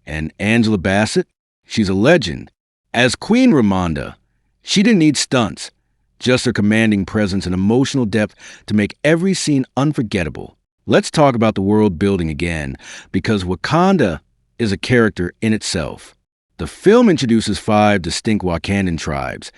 And Angela Bassett? She's a legend. As Queen Ramonda, she didn't need stunts, just her commanding presence and emotional depth to make every scene unforgettable. Let's talk about the world building again, because Wakanda is a character in itself. The film introduces 5 distinct Wakandan tribes,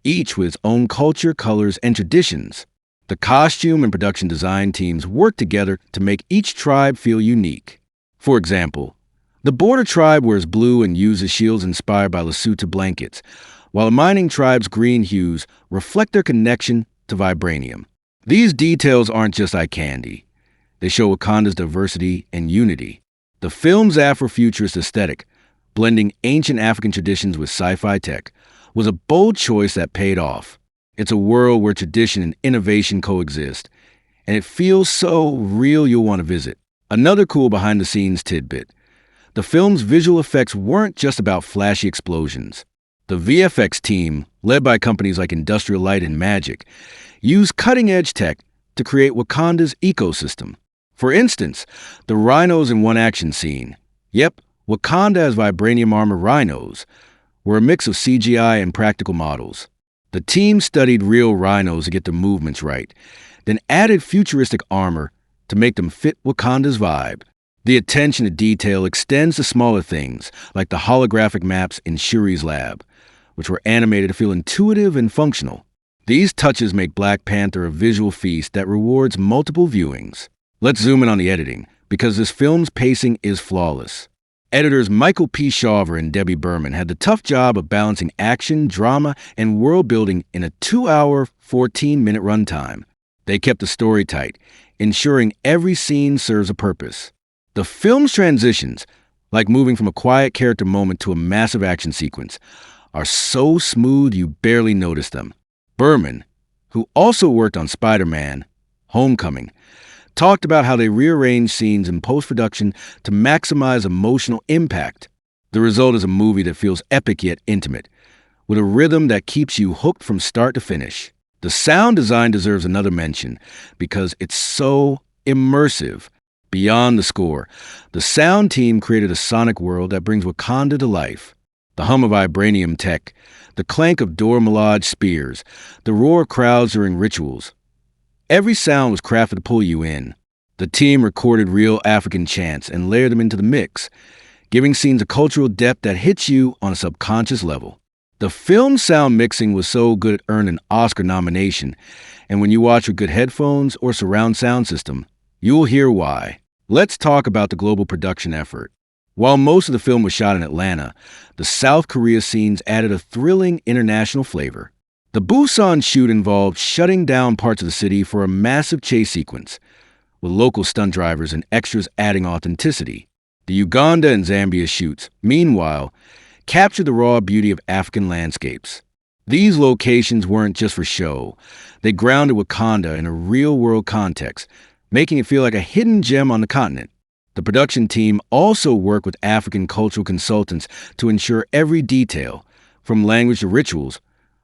each with its own culture, colors, and traditions. The costume and production design teams work together to make each tribe feel unique. For example, the Border tribe wears blue and uses shields inspired by Lesotho blankets, while the mining tribe's green hues reflect their connection to vibranium. These details aren't just eye candy. They show Wakanda's diversity and unity. The film's Afrofuturist aesthetic, blending ancient African traditions with sci-fi tech, was a bold choice that paid off. It's a world where tradition and innovation coexist, and it feels so real you'll want to visit. Another cool behind-the-scenes tidbit: the film's visual effects weren't just about flashy explosions. The VFX team, led by companies like Industrial Light and Magic, used cutting-edge tech to create Wakanda's ecosystem. For instance, the rhinos in one action scene. Yep, Wakanda has vibranium armor rhinos, were a mix of CGI and practical models. The team studied real rhinos to get the movements right, then added futuristic armor to make them fit Wakanda's vibe. The attention to detail extends to smaller things, like the holographic maps in Shuri's lab, which were animated to feel intuitive and functional. These touches make Black Panther a visual feast that rewards multiple viewings. Let's zoom in on the editing, because this film's pacing is flawless. Editors Michael P. Shaver and Debbie Berman had the tough job of balancing action, drama, and world building in a 2-hour, 14-minute runtime. They kept the story tight, ensuring every scene serves a purpose. The film's transitions, like moving from a quiet character moment to a massive action sequence, are so smooth you barely notice them. Berman, who also worked on Spider-Man: Homecoming, talked about how they rearranged scenes in post-production to maximize emotional impact. The result is a movie that feels epic yet intimate, with a rhythm that keeps you hooked from start to finish. The sound design deserves another mention because it's so immersive. Beyond the score, the sound team created a sonic world that brings Wakanda to life. The hum of vibranium tech, the clank of Dora Milaje spears, the roar of crowds during rituals. Every sound was crafted to pull you in. The team recorded real African chants and layered them into the mix, giving scenes a cultural depth that hits you on a subconscious level. The film's sound mixing was so good it earned an Oscar nomination, and when you watch with good headphones or surround sound system, you'll hear why. Let's talk about the global production effort. While most of the film was shot in Atlanta, the South Korea scenes added a thrilling international flavor. The Busan shoot involved shutting down parts of the city for a massive chase sequence, with local stunt drivers and extras adding authenticity. The Uganda and Zambia shoots, meanwhile, captured the raw beauty of African landscapes. These locations weren't just for show. They grounded Wakanda in a real-world context, making it feel like a hidden gem on the continent. The production team also worked with African cultural consultants to ensure every detail, from language to rituals,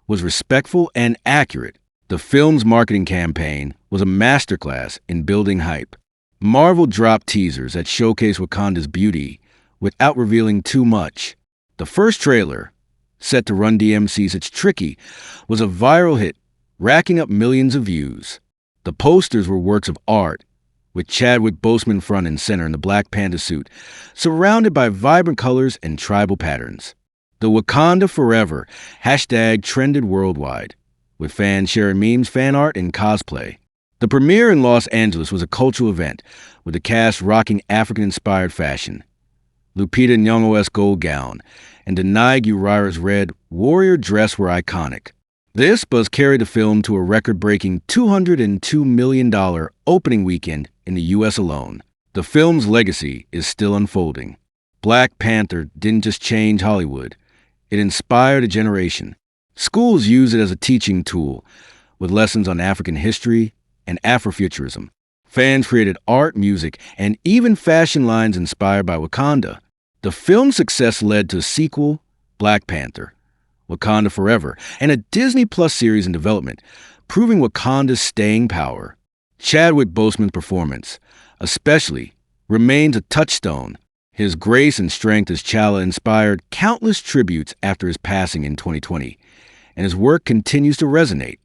was respectful and accurate. The film's marketing campaign was a masterclass in building hype. Marvel dropped teasers that showcased Wakanda's beauty without revealing too much. The first trailer, set to Run DMC's It's Tricky, was a viral hit, racking up millions of views. The posters were works of art, with Chadwick Boseman front and center in the Black Panther suit, surrounded by vibrant colors and tribal patterns. The Wakanda Forever hashtag trended worldwide, with fans sharing memes, fan art, and cosplay. The premiere in Los Angeles was a cultural event, with the cast rocking African-inspired fashion. Lupita Nyong'o's gold gown and Denai Gurira's red warrior dress were iconic. This buzz carried the film to a record-breaking $202 million opening weekend in the U.S. alone. The film's legacy is still unfolding. Black Panther didn't just change Hollywood. It inspired a generation. Schools use it as a teaching tool, with lessons on African history and Afrofuturism. Fans created art, music, and even fashion lines inspired by Wakanda. The film's success led to a sequel, Black Panther, Wakanda Forever, and a Disney Plus series in development, proving Wakanda's staying power. Chadwick Boseman's performance, especially, remains a touchstone, His grace and strength as Chala inspired countless tributes after his passing in 2020, and his work continues to resonate.